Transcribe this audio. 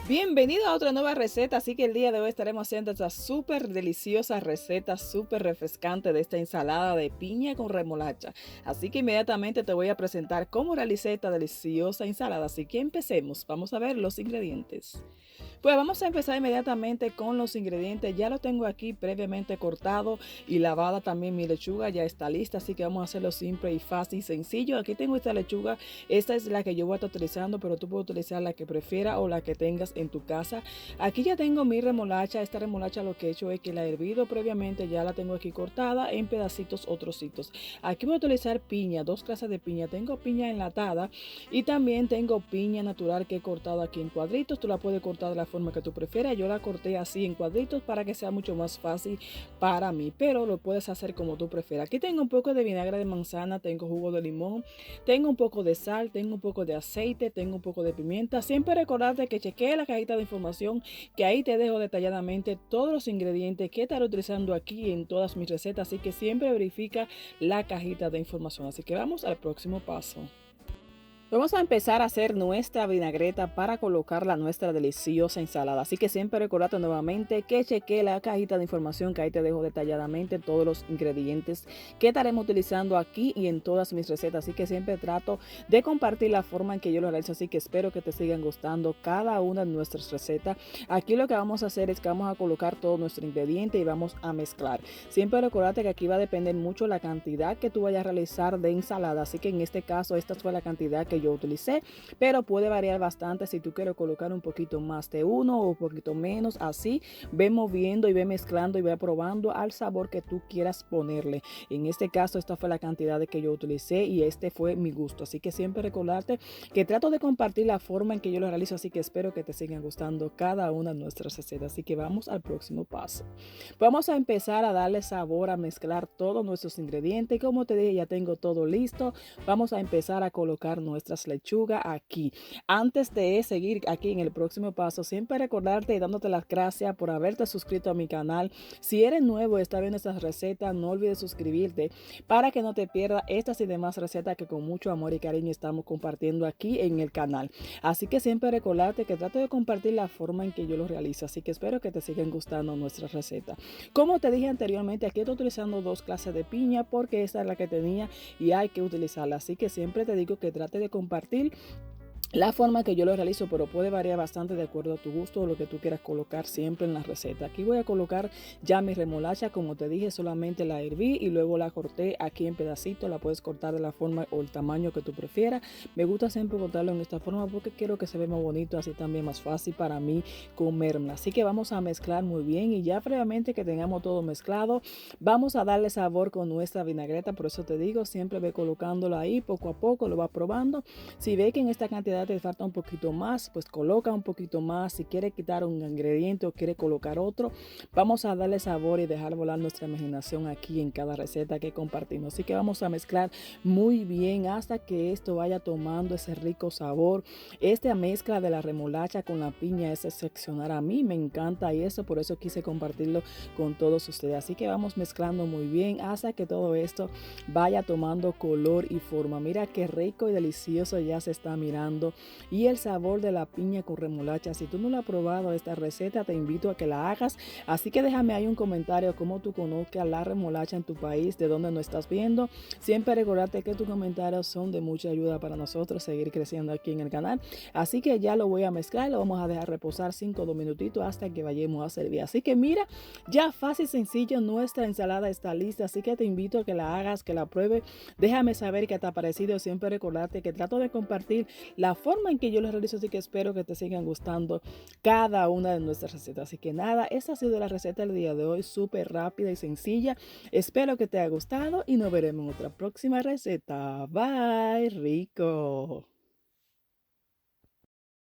Bienvenido a otra nueva receta, así que el día de hoy estaremos haciendo esta súper deliciosa receta, súper refrescante de esta ensalada de piña con remolacha. Así que inmediatamente te voy a presentar cómo realicé esta deliciosa ensalada, así que empecemos. Vamos a ver los ingredientes. Pues vamos a empezar inmediatamente con los ingredientes. Ya lo tengo aquí previamente cortado y lavada también mi lechuga, ya está lista, así que vamos a hacerlo simple y fácil y sencillo. Aquí tengo esta lechuga, esta es la que yo voy a estar utilizando, pero tú puedes utilizar la que prefieras o la que tengas en tu casa. Aquí ya tengo mi remolacha, esta remolacha lo que he hecho es que la he hervido previamente, ya la tengo aquí cortada en pedacitos o trocitos. Aquí voy a utilizar piña, dos clases de piña. Tengo piña enlatada y también tengo piña natural que he cortado aquí en cuadritos. Tú la puedes cortar de la forma que tú prefieras. Yo la corté así en cuadritos para que sea mucho más fácil para mí, pero lo puedes hacer como tú prefieras. Aquí tengo un poco de vinagre de manzana, tengo jugo de limón, tengo un poco de sal, tengo un poco de aceite, tengo un poco de pimienta. Siempre recordarte que chequee la cajita de información, que ahí te dejo detalladamente todos los ingredientes que estaré utilizando aquí en todas mis recetas, así que siempre verifica la cajita de información. Así que vamos al próximo paso. Vamos a empezar a hacer nuestra vinagreta para colocarla a nuestra deliciosa ensalada. Así que siempre recordate nuevamente que cheque la cajita de información, que ahí te dejo detalladamente todos los ingredientes que estaremos utilizando aquí y en todas mis recetas. Así que siempre trato de compartir la forma en que yo lo realizo. Así que espero que te sigan gustando cada una de nuestras recetas. Aquí lo que vamos a hacer es que vamos a colocar todo nuestro ingrediente y vamos a mezclar. Siempre recordate que aquí va a depender mucho la cantidad que tú vayas a realizar de ensalada. Así que en este caso esta fue la cantidad que yo utilicé, pero puede variar bastante si tú quieres colocar un poquito más de uno o un poquito menos. Así ve moviendo y ve mezclando y ve probando al sabor que tú quieras ponerle. En este caso esta fue la cantidad de que yo utilicé y este fue mi gusto. Así que siempre recordarte que trato de compartir la forma en que yo lo realizo, así que espero que te sigan gustando cada una de nuestras recetas. Así que vamos al próximo paso. Vamos a empezar a darle sabor, a mezclar todos nuestros ingredientes. Como te dije, ya tengo todo listo. Vamos a empezar a colocar nuestras lechugas aquí. Antes de seguir aquí en el próximo paso, siempre recordarte y dándote las gracias por haberte suscrito a mi canal. Si eres nuevo y estás viendo estas recetas, no olvides suscribirte para que no te pierdas estas y demás recetas que con mucho amor y cariño estamos compartiendo aquí en el canal. Así que siempre recordarte que trato de compartir la forma en que yo lo realizo. Así que espero que te sigan gustando nuestras recetas. Como te dije anteriormente, aquí estoy utilizando dos clases de piña porque esta es la que tenía y hay que utilizarla. Así que siempre te digo que trate de compartir la forma que yo lo realizo, pero puede variar bastante de acuerdo a tu gusto o lo que tú quieras colocar siempre en la receta. Aquí voy a colocar ya mi remolacha, como te dije, solamente la herví y luego la corté aquí en pedacitos. La puedes cortar de la forma o el tamaño que tú prefieras. Me gusta siempre cortarlo en esta forma porque quiero que se vea más bonito, así también más fácil para mí comerla. Así que vamos a mezclar muy bien y ya previamente que tengamos todo mezclado, vamos a darle sabor con nuestra vinagreta. Por eso te digo, siempre ve colocándolo ahí poco a poco, lo va probando. Si ve que en esta cantidad te falta un poquito más, pues coloca un poquito más. Si quiere quitar un ingrediente o quiere colocar otro, vamos a darle sabor y dejar volar nuestra imaginación aquí en cada receta que compartimos. Así que vamos a mezclar muy bien hasta que esto vaya tomando ese rico sabor. Esta mezcla de la remolacha con la piña es excepcional, a mí me encanta y eso por eso quise compartirlo con todos ustedes. Así que vamos mezclando muy bien hasta que todo esto vaya tomando color y forma. Mira qué rico y delicioso ya se está mirando y el sabor de la piña con remolacha. Si tú no lo has probado esta receta, te invito a que la hagas. Así que déjame ahí un comentario cómo tú conozcas la remolacha en tu país, de dónde nos estás viendo. Siempre recordarte que tus comentarios son de mucha ayuda para nosotros seguir creciendo aquí en el canal. Así que ya lo voy a mezclar, lo vamos a dejar reposar 5 o 2 minutitos hasta que vayamos a servir. Así que mira, ya fácil, sencillo, nuestra ensalada está lista. Así que te invito a que la hagas, que la pruebes. Déjame saber qué te ha parecido. Siempre recordarte que trato de compartir la forma en que yo lo realizo, así que espero que te sigan gustando cada una de nuestras recetas. Así que nada, esta ha sido la receta del día de hoy, súper rápida y sencilla. Espero que te haya gustado y nos veremos en otra próxima receta. Bye, rico.